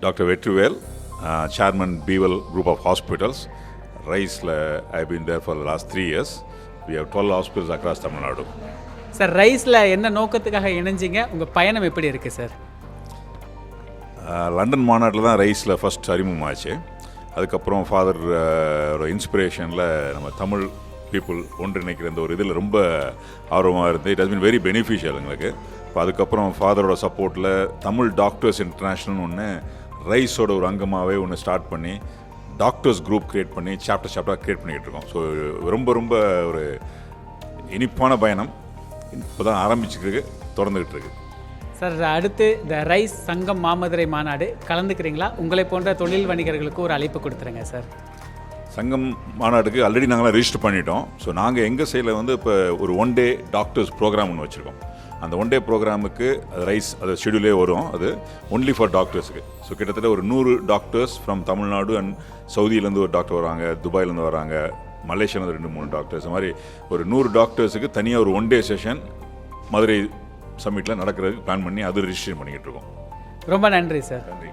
Dr. Vetrivel, Chairman Bevel Group of Hospitals. RISE, I've been there for the last 3 years. We have 12 hospitals across Tamil Nadu. Sir ரைஸில் என்ன நோக்கத்துக்காக இணைஞ்சிங்க, உங்கள் பயணம் எப்படி இருக்குது sir? London மாநாட்டில் தான் ரைஸில் ஃபஸ்ட் அறிமுகமாச்சு. அதுக்கப்புறம் ஃபாதர் ஒரு இன்ஸ்பிரேஷனில் நம்ம தமிழ் பீப்புள் ஒன்றிணைக்கிற இந்த ஒரு இதில் ரொம்ப ஆர்வமாக இருந்து it has been very beneficial எங்களுக்கு. இப்போ அதுக்கப்புறம் ஃபாதரோட சப்போர்ட்டில் தமிழ் டாக்டர்ஸ் இன்டர்நேஷ்னல் ஒன்று ரைஸோட ஒரு அங்கமாகவே ஒன்று ஸ்டார்ட் பண்ணி டாக்டர்ஸ் குரூப் க்ரியேட் பண்ணி சாப்டராக க்ரியேட் பண்ணிக்கிட்டு இருக்கோம். ஸோ ரொம்ப ரொம்ப ஒரு இனிப்பான பயணம் இப்போ தான் ஆரம்பிச்சுருக்கு, தொடர்ந்துக்கிட்டு இருக்கு. சார் அடுத்து இந்த ரைஸ் சங்கம் மாமதுரை மாநாடு கலந்துக்கிறீங்களா? உங்களை போன்ற தொழில் வணிகர்களுக்கு ஒரு அழைப்பு கொடுத்துருங்க சார். சங்கம் மாநாட்டுக்கு ஆல்ரெடி நாங்களாம் ரெஜிஸ்டர் பண்ணிட்டோம். ஸோ நாங்கள் எங்கள் சைடில் வந்து இப்போ ஒரு 1 டே டாக்டர்ஸ் ப்ரோக்ராம் ஒன்று வச்சுருக்கோம். அந்த 1 டே ப்ரோக்ராமுக்கு ரைஸ் அது ஷெடியூலே வரும், அது ஒன்லி ஃபார் டாக்டர்ஸுக்கு. ஸோ கிட்டத்தட்ட ஒரு 100 டாக்டர்ஸ் ஃப்ரம் தமிழ்நாடு அண்ட் சவுதியிலேருந்து ஒரு டாக்டர் வராங்க, துபாயிலேருந்து வராங்க, மலேசியாவிலேருந்து 2-3 டாக்டர்ஸ், இந்த மாதிரி ஒரு 100 டாக்டர்ஸுக்கு தனியாக ஒரு 1 டே செஷன் மதுரை சம்மிட்டில் நடக்கிறதுக்கு பிளான் பண்ணி அது ரிஜிஸ்டர் பண்ணிக்கிட்டு இருக்கோம். ரொம்ப நன்றி சார். நன்றி.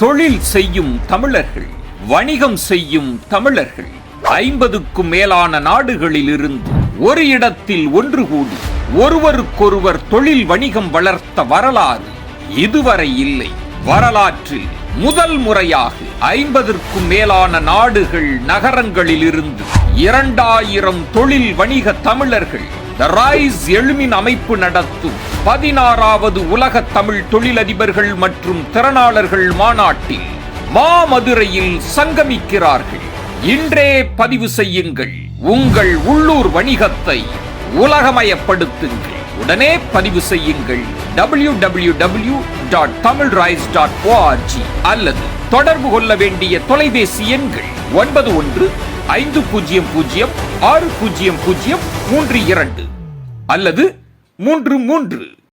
தொழில் செய்யும் தமிழர்கள், வணிகம் செய்யும் தமிழர்கள் 50க்கும் மேலான நாடுகளில் இருந்து ஒரு இடத்தில் ஒன்று கூடி ஒருவருக்கொருவர் தொழில் வணிகம் வளர்த்த வரலாறு இதுவரை இல்லை. வரலாற்றில் முதல் முறையாக 50க்கும் மேலான நாடுகள் நகரங்களில் இருந்து 2000 தொழில் வணிக தமிழர்கள் தி ரைஸ் எழுமின் அமைப்பு நடத்தும் 16வது உலக தமிழ் தொழிலதிபர்கள் மற்றும் திறனாளர்கள் மாநாட்டில் மாமதுரையில் சங்கமிக்கிறார்கள். இன்றே பதிவு செய்யுங்கள். உங்கள் உள்ளூர் வணிகத்தை உலகமயப்படுத்துங்கள். உடனே பதிவு செய்யுங்கள் www.tamilrise.org அல்லது தொடர்பு கொள்ள வேண்டிய தொலைபேசி எண்கள் 9150060032 அல்லது 33